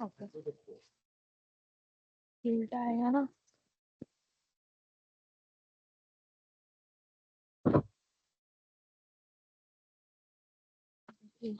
Okay उल्टा आएगा ना Okay.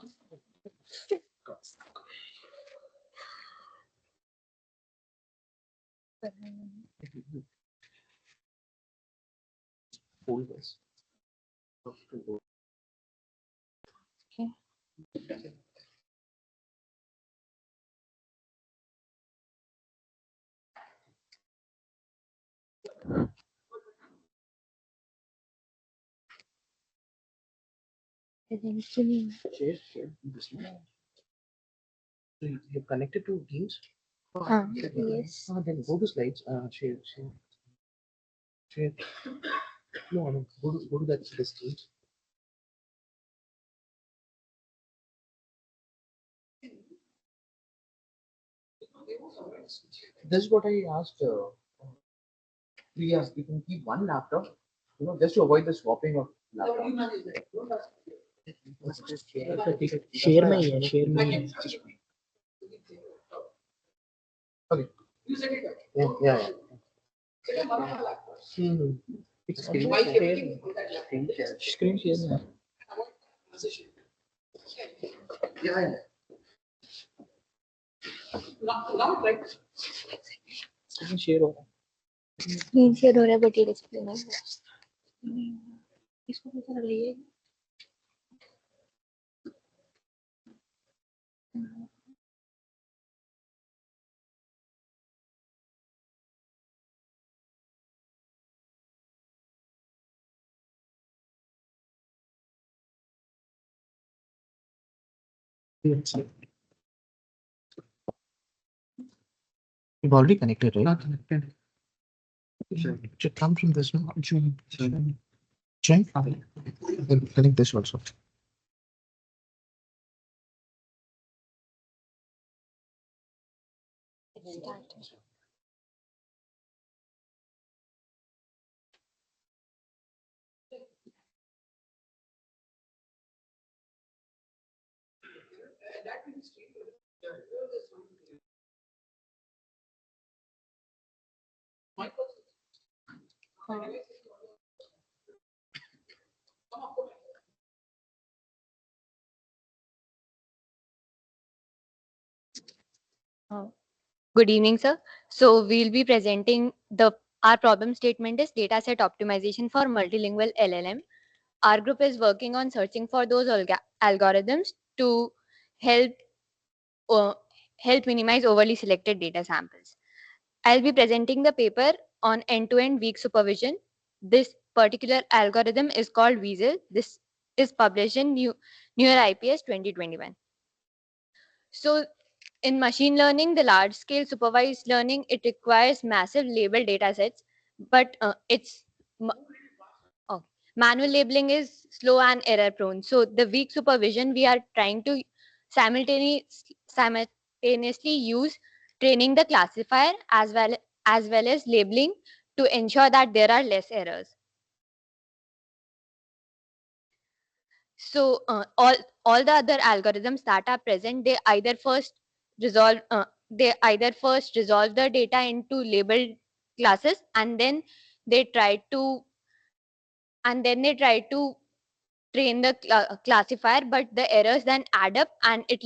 Eventually. Share this one. So you're connected to Teams? Yes. Then go to slides. Share. No. Go to that this Teams. This is what I asked. Priya, you can keep one laptop, just to avoid the swapping of laptops. Share my. Okay. Yeah. Screen share. Yeah. Screen share. Screen share हो रहा है but ये display नहीं हो रहा इसको कैसे लगाइए You've already connected, right? Not connected. It should come from this one. Join. Then connect this also. Good evening, sir. So we'll be presenting our problem statement is dataset optimization for multilingual LLM. Our group is working on searching for those algorithms to help help minimize overly selected data samples. I'll be presenting the paper on end-to-end weak supervision. This particular algorithm is called WeaSEL. This is published in Newer IPS 2021. So in machine learning, the large-scale supervised learning, it requires massive label data sets, but manual labeling is slow and error-prone. So the weak supervision, we are trying to simultaneously use training the classifier as well as labeling to ensure that there are less errors. So all the other algorithms that are present, they either first resolve the data into labeled classes, and then they try to train the classifier, but the errors then add up and it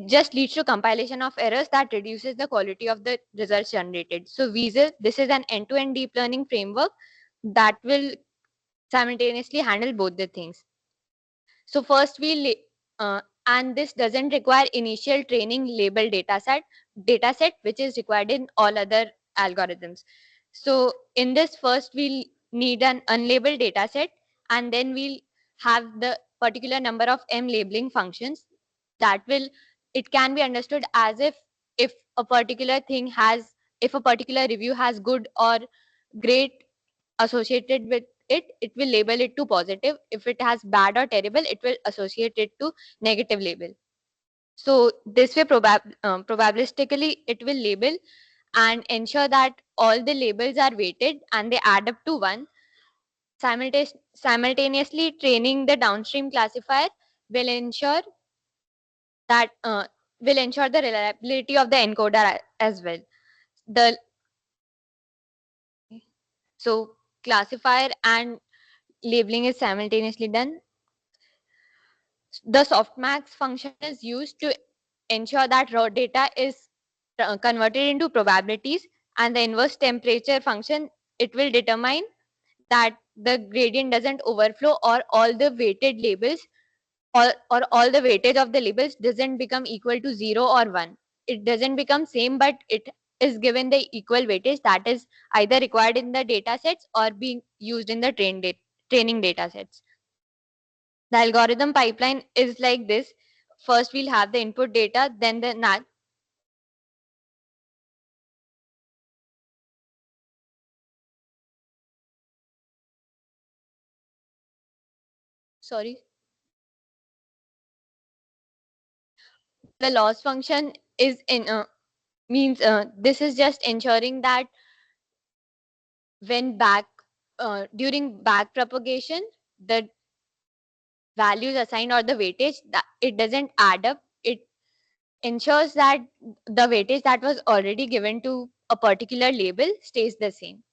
just leads to compilation of errors that reduces the quality of the results generated. So WeaSEL, this is an end-to-end deep learning framework that will simultaneously handle both the things. So first and this doesn't require initial training label dataset, which is required in all other algorithms. So in this first we'll need an unlabeled dataset, and then we'll have the particular number of M labeling functions that it can be understood as if a particular review has good or great associated with it will label it to positive. If it has bad or terrible, it will associate it to negative label. So this way probabilistically it will label and ensure that all the labels are weighted and they add up to 1. Simultaneously training the downstream classifier will ensure that will ensure the reliability of the encoder as well. The so classifier and labeling is simultaneously done. The softmax function is used to ensure that raw data is converted into probabilities, and the inverse temperature function, it will determine that the gradient doesn't overflow, or all the weighted labels, or all the weightage of the labels doesn't become equal to 0 or 1. It doesn't become same, but it is given the equal weightage that is either required in the data sets or being used in the training data sets. The algorithm pipeline is like this. First, we'll have the input data, then the sorry, the loss function is in means this is just ensuring that when back during back propagation, the values assigned or the weightage that it doesn't add up. It ensures that the weightage that was already given to a particular label stays the same.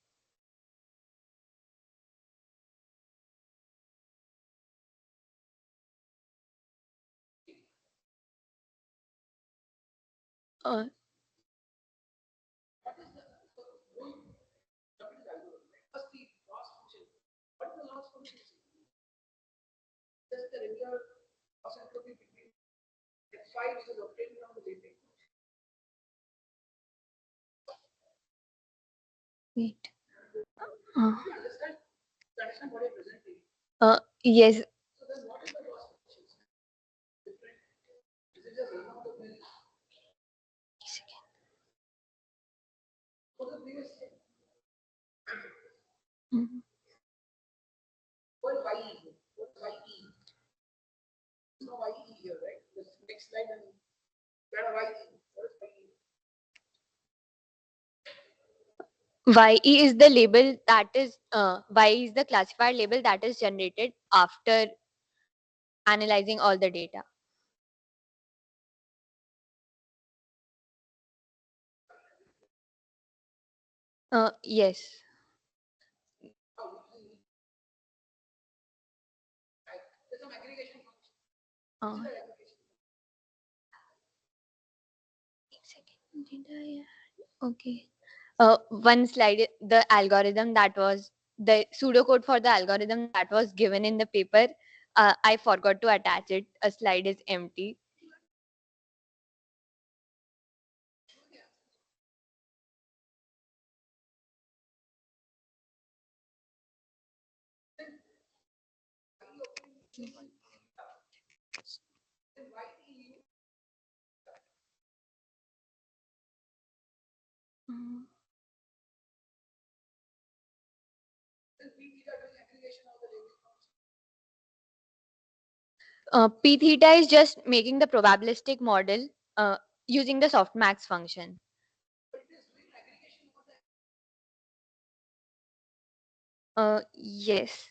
Uh, Just the regular loss entropy between X5 which is obtained from the labeling. wait. You understand what you're presenting. Yes. So then what is the loss functions? Different. Is it just one of the values? For the previous Mhm. what is YE? What is YE? No YE here, right? This next slide and where are YE? What is YE? YE is the label that is YE is the classified label that is generated after analyzing all the data. Yes. There's some aggregation function. Uh, Aggregation. okay. One slide, the algorithm that was the pseudocode for the algorithm that was given in the paper. I forgot to attach it. A slide is empty. Mm. P theta is just making the probabilistic model using the softmax function. Yes.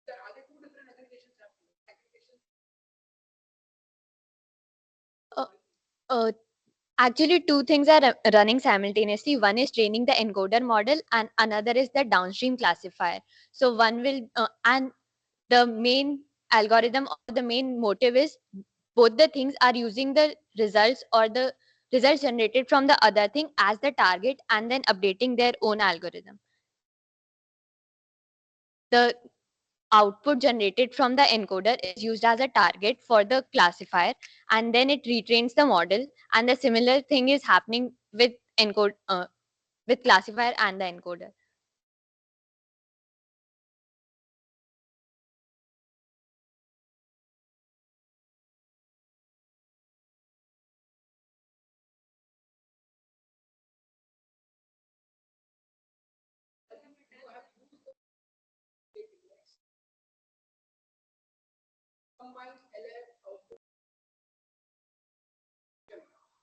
Are there two different aggregations happening? Aggregation. Uh, uh, Actually, two things are running simultaneously. One is training the encoder model, and another is the downstream classifier. So one will, and the main algorithm or the main motive is both the things are using the results or the results generated from the other thing as the target, and then updating their own algorithm. The output generated from the encoder is used as a target for the classifier, and then it retrains the model, and the similar thing is happening with encode with classifier and the encoder. Combines LLM output.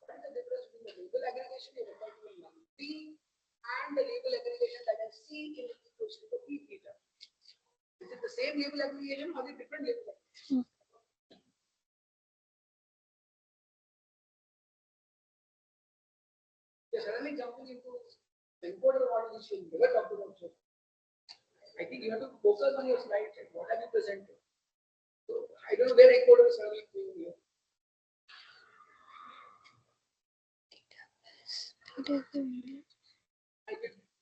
What is the difference between the label aggregation and the and the label aggregation that I see in the equation of the data. Is it the same label aggregation or the different label aggregation? You're suddenly jumping into encoder model which we never talked about. So I think you have to focus on your slides and what have you presented. So I don't know where encoders are doing here.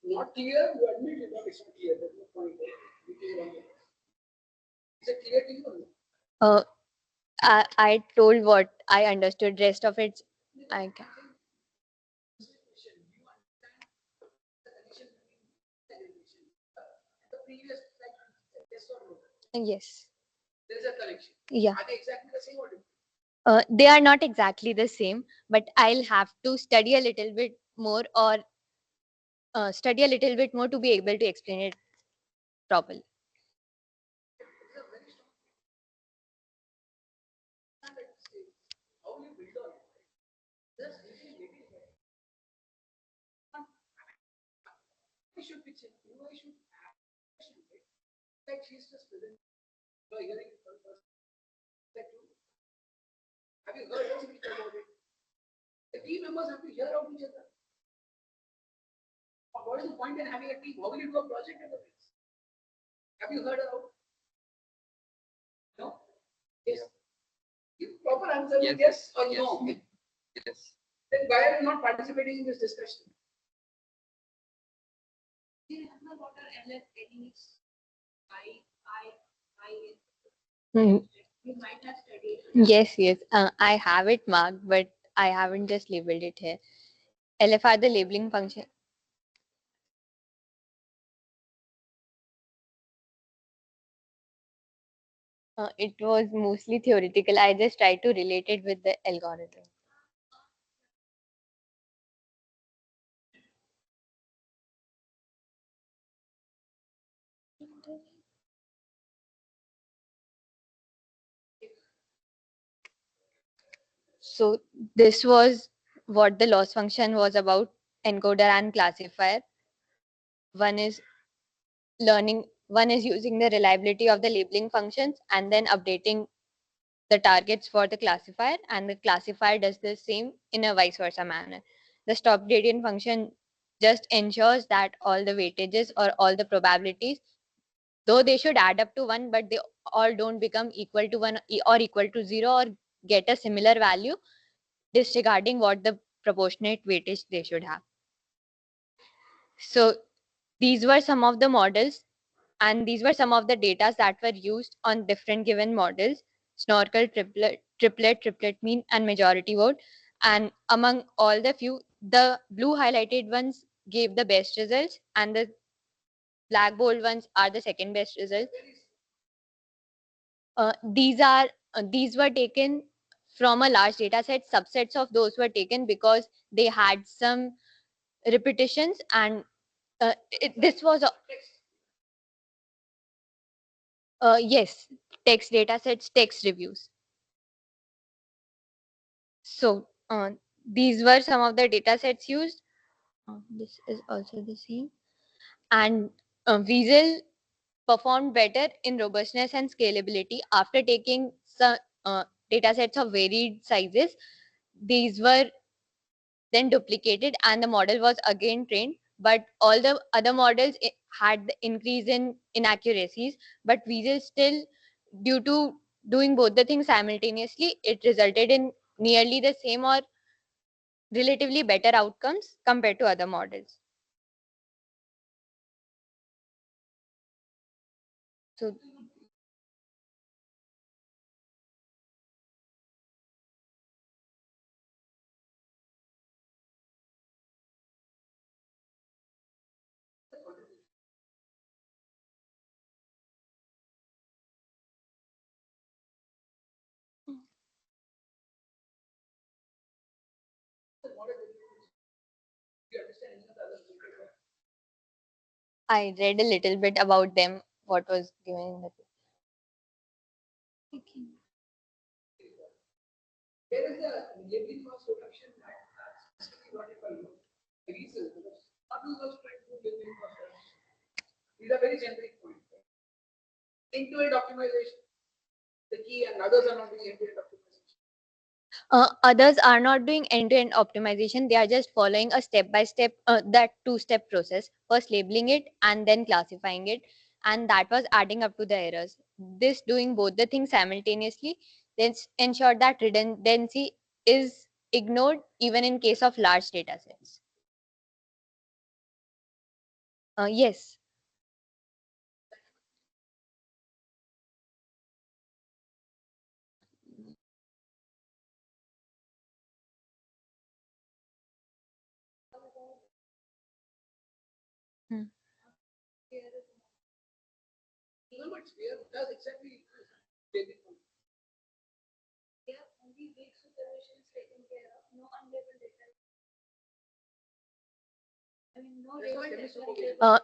Not clear, you admit it, but it's not clear. There's no point. Is it clear to you? I told what I understood. Rest of it, I can. Yes. There is a connection. Yeah. Are they exactly the same or different? They are not exactly the same, but I'll have to study a little bit more or study a little bit more to be able to explain it properly. How you build on it? Just I should be checking. I should like she's just present. You're hearing it first. Like you. Have you heard us speak about it? The team members have to hear out each other. What is the point in having a team? How will you do a project in the place? Have you heard her out? No? Yes. Give proper answer with yes or no. Yes. Then why are you not participating in this discussion? You might have studied. Yes, yes. I have it marked, but I haven't just labeled it here. LFR, the labeling function. It was mostly theoretical. I just tried to relate it with the algorithm. So this was what the loss function was about, encoder and classifier. One is one is using the reliability of the labeling functions and then updating the targets for the classifier, and the classifier does the same in a vice versa manner. The stop gradient function just ensures that all the weightages or all the probabilities, though they should add up to 1, but they all don't become equal to 1 or equal to 0 or get a similar value, disregarding what the proportionate weightage they should have. So these were some of the models, and these were some of the data that were used on different given models: snorkel, triplet mean, and majority vote. And among all the few, the blue highlighted ones gave the best results, and the black bold ones are the second best results. These were taken from a large data set. Subsets of those were taken because they had some repetitions, and this was yes, text data sets, text reviews. So these were some of the data sets used. This is also the same. And WeaSEL performed better in robustness and scalability after taking some data sets of varied sizes. These were then duplicated and the model was again trained, but all the other models had the increase in inaccuracies, but WeaSEL still, due to doing both the things simultaneously, it resulted in nearly the same or relatively better outcomes compared to other models. So I read a little bit about them, what was given in the book. There is a labeling cost reduction that specifically brought it by you. The reason, because not What is also trying to do labeling of errors? These are very generic points. End-to-end optimization, the key, and others are not doing end-to-end optimization. Others are not doing end-to-end optimization. They are just following a step-by-step, that two-step process. First labeling it and then classifying it. And that was adding up to the errors. This doing both the things simultaneously, then ensure that redundancy is ignored even in case of large data sets. Yes. Hmm. No, but where does exactly labeling? There are only weak supervision is taken care of, no unlabeled data. I mean, no labeled data.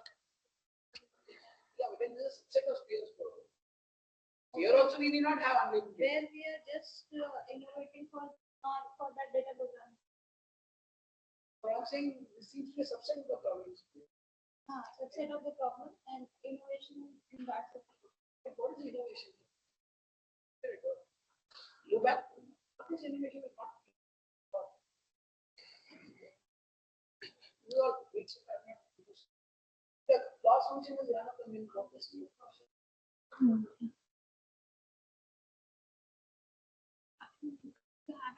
Yeah, when there's a set of spheres for here also we need not have unlabeled. Where we are just innovating for that data program. But I'm saying this seems to be a subset of the problem. Subset of the problem and innovation in that subset. What is innovation? Go back. What is innovation? Is not. We all it's the loss function is one of the main problems.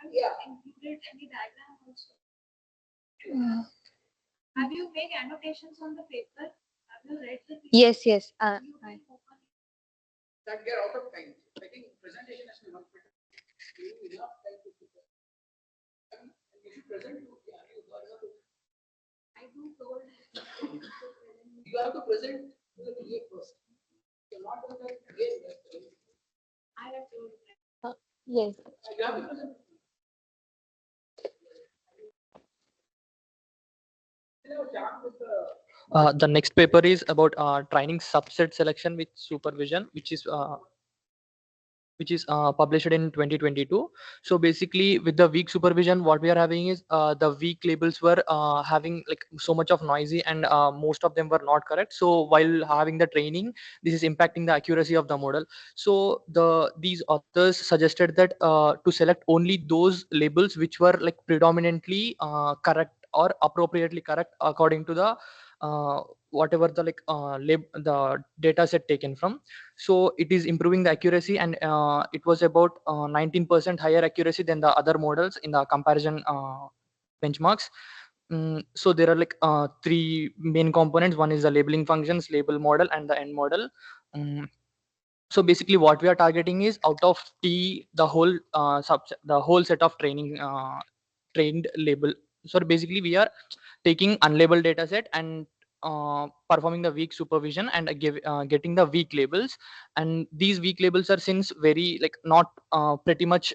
Yeah. Included any diagram also. Have you made annotations on the paper? Have you read the paper? Yes, yes. That we are out of time. I think presentation has been much better. You enough time to prepare. And you should present to I do told you have to present to the TA first. You're not going to again. I have told. Yes. You have to present. The next paper is about training subset selection with supervision, which is published in 2022. So basically with the weak supervision, what we are having is the weak labels were having like so much of noisy, and most of them were not correct. So while having the training, this is impacting the accuracy of the model. So these authors suggested that to select only those labels which were like predominantly correct or appropriately correct according to the uh, whatever the the data set taken from. So it is improving the accuracy, and it was about 19% higher accuracy than the other models in the comparison benchmarks. So there are like three main components. One is the labeling functions, label model, and the end model. Um, so basically what we are targeting is out of t the whole the whole set of trained label. So basically we are taking unlabeled data set and performing the weak supervision and getting the weak labels. And these weak labels are since very like not pretty much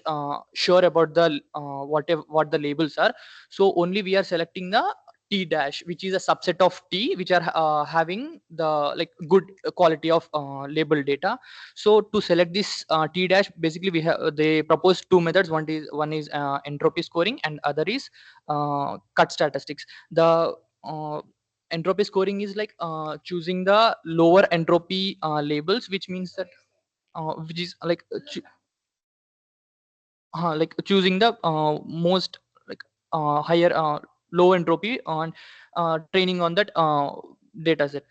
sure about the what the labels are. So only we are selecting the t dash, which is a subset of t, which are having the like good quality of label data. So to select this t dash, basically we have they propose two methods. One is entropy scoring, and other is cut statistics. The entropy scoring is like choosing the lower entropy labels, which means that which is like choosing the most like higher low entropy on training on that data set.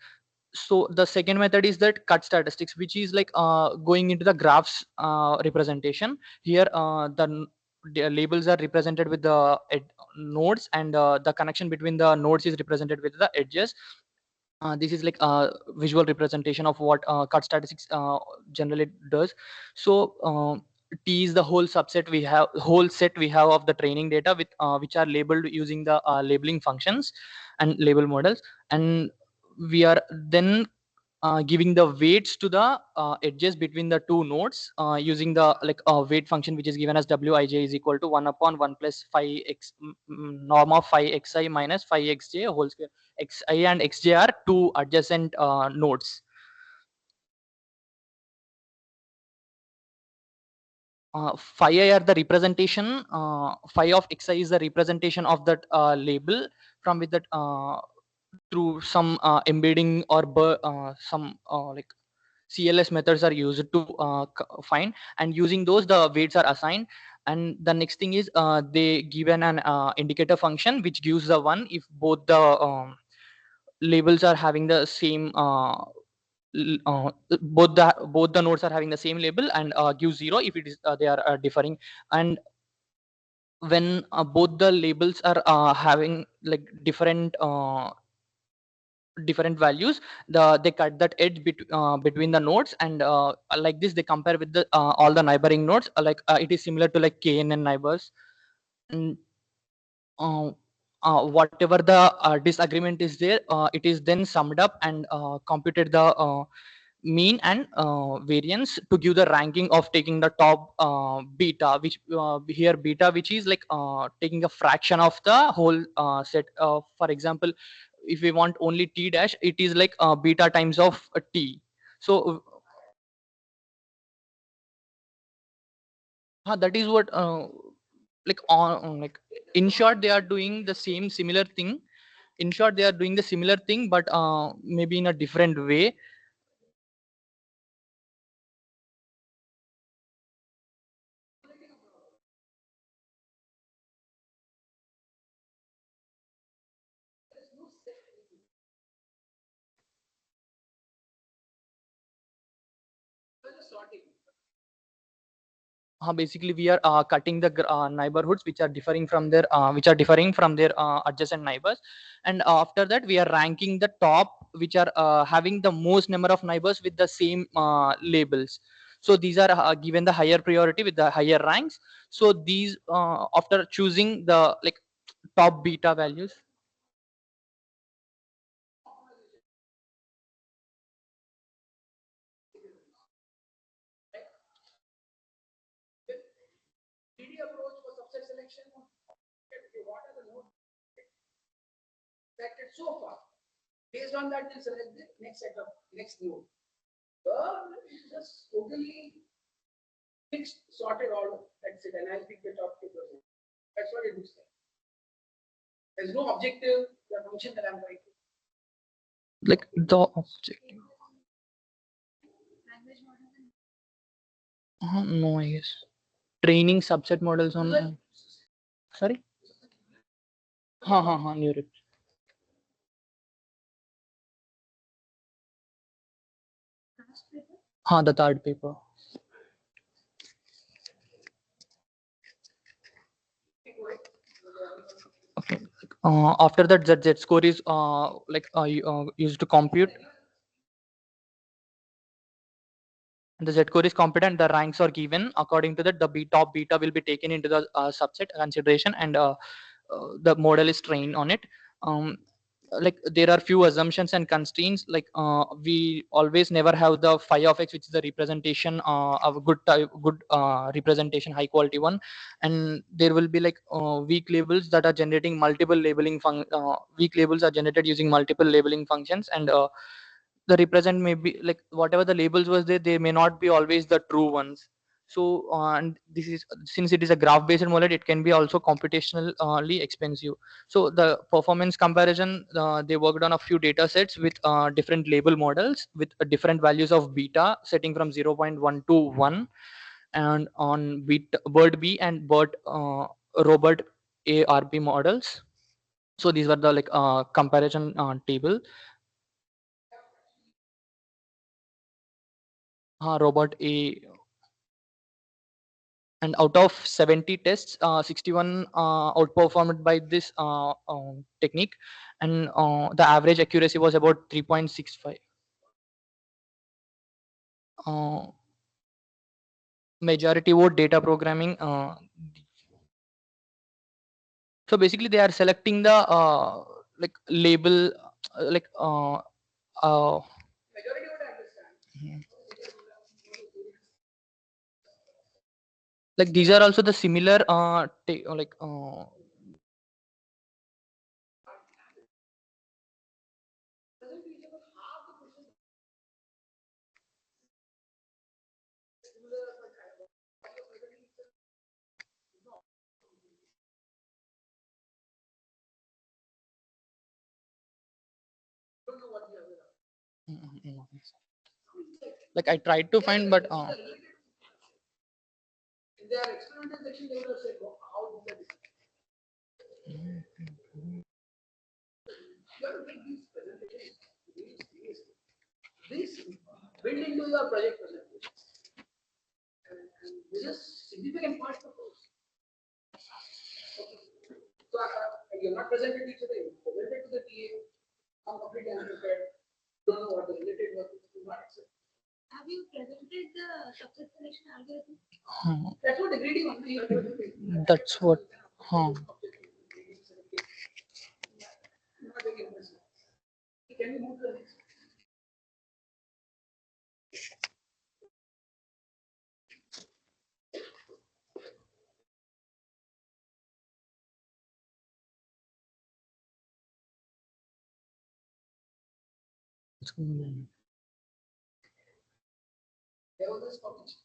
So the second method is that cut statistics, which is like going into the graphs representation. Here the labels are represented with the nodes, and the connection between the nodes is represented with the edges. This is like a visual representation of what cut statistics generally does. So t is the whole subset we have, whole set we have of the training data with which are labeled using the labeling functions and label models. And we are then giving the weights to the edges between the two nodes using the like weight function, which is given as wij is equal to 1 upon 1 plus phi x norm of phi xi minus phi xj whole square. Xi and xj are two adjacent nodes. Phi I are the representation, phi of xi is the representation of that label from with that through some embedding or some like CLS methods are used to find, and using those the weights are assigned. And the next thing is they given an indicator function which gives the one if both the labels are having the same both the nodes are having the same label, and give 0 if it is they are differing. And when both the labels are having like different values, they cut that edge between the nodes, and like this they compare with the all the neighboring nodes, like it is similar to like KNN neighbors. And uh, whatever the disagreement is there, it is then summed up and computed the mean and variance to give the ranking of taking the top beta, which here beta which is like taking a fraction of the whole set. For example, if we want only t dash, it is like beta times of t. So that is what like on like in short they are doing the same similar thing. In short they are doing the similar thing, but maybe in a different way. Basically we are cutting the neighborhoods which are differing from their adjacent neighbors, and after that we are ranking the top which are having the most number of neighbors with the same labels. So these are given the higher priority with the higher ranks. So these after choosing the like top beta values. DD approach for subset selection. Okay, what are the nodes selected so far? Based on that, we'll select the next set of next node. It's just totally fixed, sorted order. That's it. And I'll pick the top 2%. That's what it looks like. There's no objective, the function that I'm writing. Like the objective. No, I guess training subset models on sorry. Neural. The third paper. Okay. After that, Z score is used to compute. And the Z score is competent. The ranks are given according to that. The top beta will be taken into the subset consideration, and the model is trained on it. Um, like there are few assumptions and constraints, like we always never have the phi of x, which is the representation of a good representation, high quality one. And there will be like weak labels that are generating multiple weak labels are generated using multiple labeling functions, and the represent may be like whatever the labels was there, they may not be always the true ones. So and this is, since it is a graph based model, it can be also computationally expensive. So the performance comparison, they worked on a few data sets with different label models with different values of beta setting from 0.1 to 1, and on bird B and bird robot ARP models. So these were the like comparison table. Robot A, and out of 70 tests, 61 outperformed by this technique, and the average accuracy was about 3.65. uh, Majority vote data programming. So basically they are selecting the like label like Majority would understand. like these are also the similar like Doesn't teach about half the questions similar, but Like I tried to find, but In their experimental section, they would have said, how did that differ? You have to take these presentations really seriously. This built into your project presentation. And this is significant part of the course. Okay. So you're not presented to each other, you presented to the TA, I'm completely unprepared, don't know what the related work is, do not accept. Have you presented the subset selection algorithm? That's what the greedy one you have to do. that's what. Not very impressive. Can we move to the next? There was this published.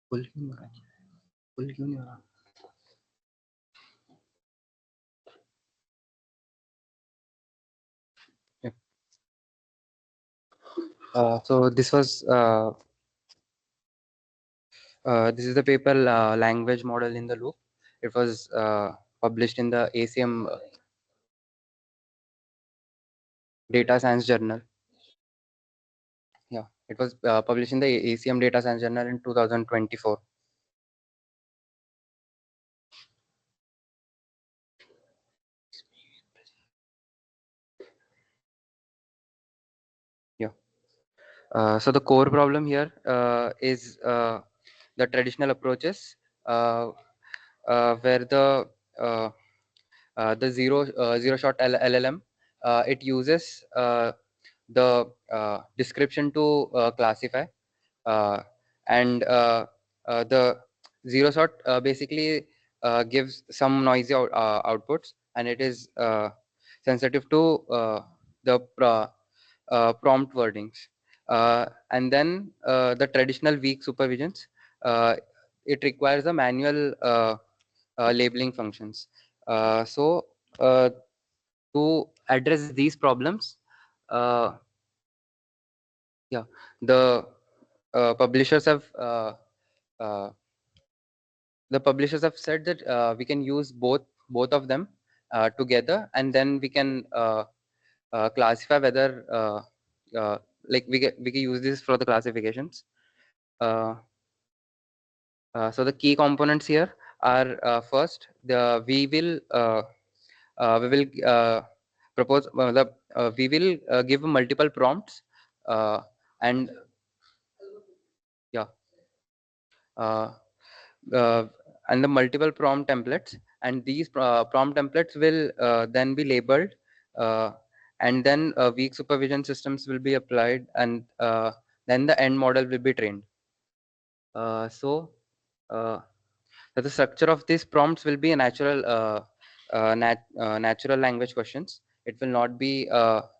Full क्यों नहीं हो रहा full क्यों नहीं हो रहा So this was this is the paper language model in the loop. It was published in the ACM Data Science Journal. Yeah, it was published in the ACM Data Science Journal in 2024. Yeah. So the core problem here is the traditional approaches where the zero shot LLM it uses the description to classify and the zero shot basically gives some noisy outputs, and it is sensitive to the prompt wordings, and then the traditional weak supervisions it requires a manual labeling functions. So to address these problems, uh, yeah, the publishers have uh, said that we can use both of them together, and then we can classify whether like we can use this for the classifications. Uh, so the key components here are first we will propose we will give multiple prompts and yeah uh, uh, and the multiple prompt templates, and these prompt templates will then be labeled, uh, and then weak supervision systems will be applied, and then the end model will be trained. So the structure of these prompts will be a natural language questions. It will not be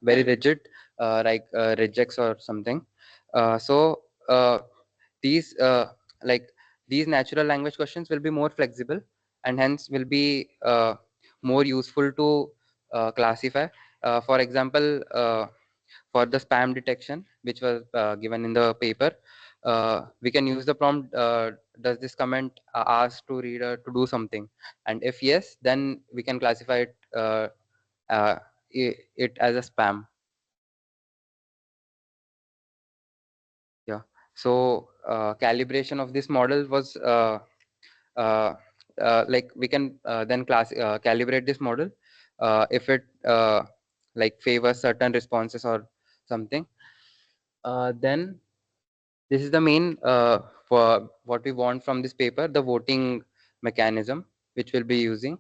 very rigid like regex or something. So these like these natural language questions will be more flexible, and hence will be more useful to classify. For example, for the spam detection, which was given in the paper, we can use the prompt, does this comment ask to reader to do something, and if yes, then we can classify it as a spam. Yeah, so calibration of this model was like we can then calibrate this model if it like favors certain responses or something. Then this is the main for what we want from this paper, the voting mechanism which we'll be using.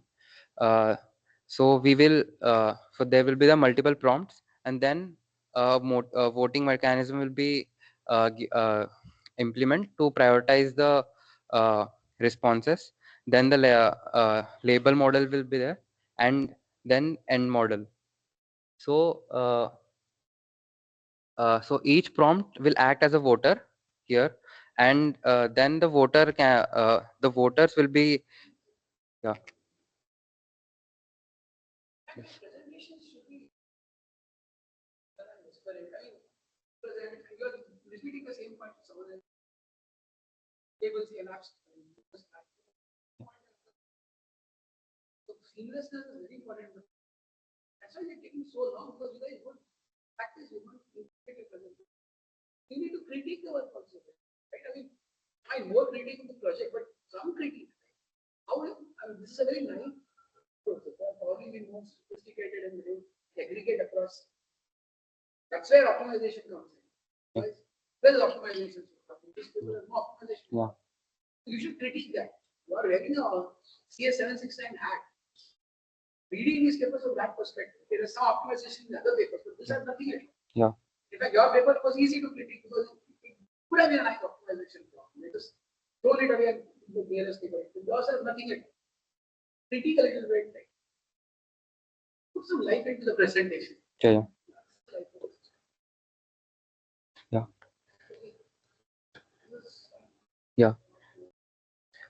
Uh, so we will so there will be the multiple prompts, and then voting mechanism will be implement to prioritize the uh, responses. Then the label model will be there, and then end model. So so each prompt will act as a voter here, and then the voters will be yeah. Presentations sorry, I mean, because you're repeating the same point to someone else. Tables and apps. So seamlessness is very important. That's why it's taking so long, because you guys don't practice, you don't integrate your presentation. You need to critique the work also, right? I mean, I more critique of the project, but some critique. How I mean, this is a very naive process. Probably be more sophisticated and they aggregate across. That's where optimization comes in. Right? Where is optimization? This people have no optimization. Yeah. You should critique that. You are wearing a CS769 hat. Reading these papers from that perspective, there is some optimization in the other papers, but this has nothing to do. Yeah. In fact, your paper was easy to critique because it could have been a nice optimization problem. They just thrown it away in the nearest paper. Yours has nothing to do. Critique a little bit. Like, put some life into the presentation. Yeah. Yeah. Yeah.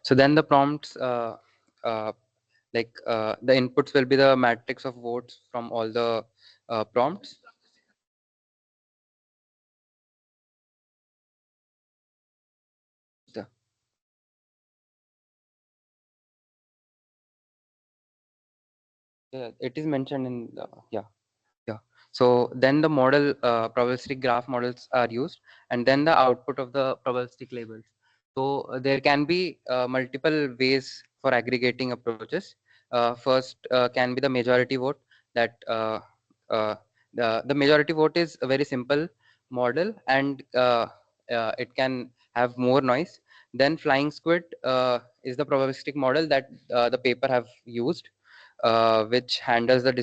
So then the prompts, the inputs will be the matrix of votes from all the prompts. Yeah, it is mentioned in the, yeah. So then the model probabilistic graph models are used, and then the output of the probabilistic labels. So there can be multiple ways for aggregating approaches. First can be the majority vote. That the majority vote is a very simple model, and it can have more noise. Then flying squid is the probabilistic model that the paper have used, which handles the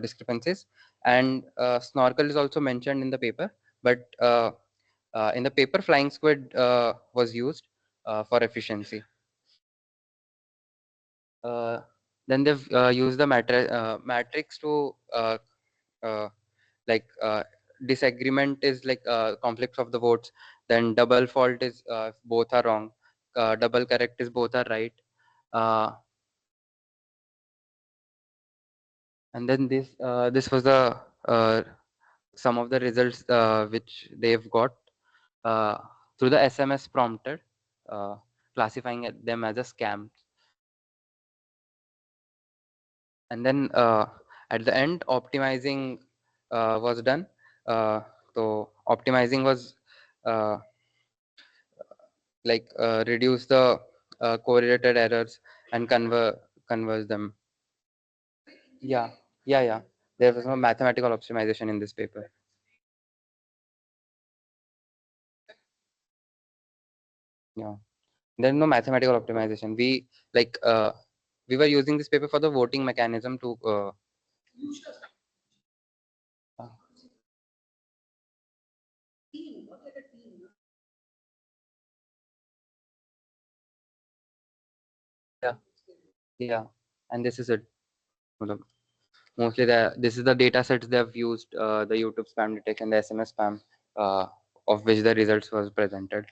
discrepancies. And snorkel is also mentioned in the paper, but in the paper flying squid was used for efficiency. Then they've used the matrix to like disagreement is like conflicts of the votes. Then double fault is both are wrong. Double correct is both are right. And then this was the some of the results which they've got through the SMS prompted, classifying them as a scam. And then at the end, optimizing was done. So optimizing was reduce the correlated errors and converge them. Yeah. There was no mathematical optimization in this paper. Yeah. There's no mathematical optimization. We were using this paper for the voting mechanism to yeah, and this is it. Mostly this is the data sets they have used, the YouTube spam detection, the SMS spam, of which the results was presented.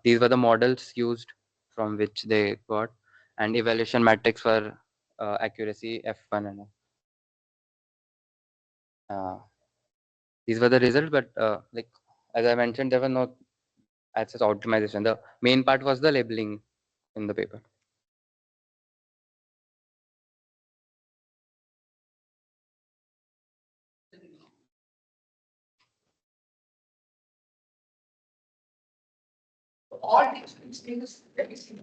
These were the models used from which they got, and evaluation metrics for accuracy F1 and these were the results. But as I mentioned, there were no access optimization. The main part was the labeling in the paper. All these things that we see.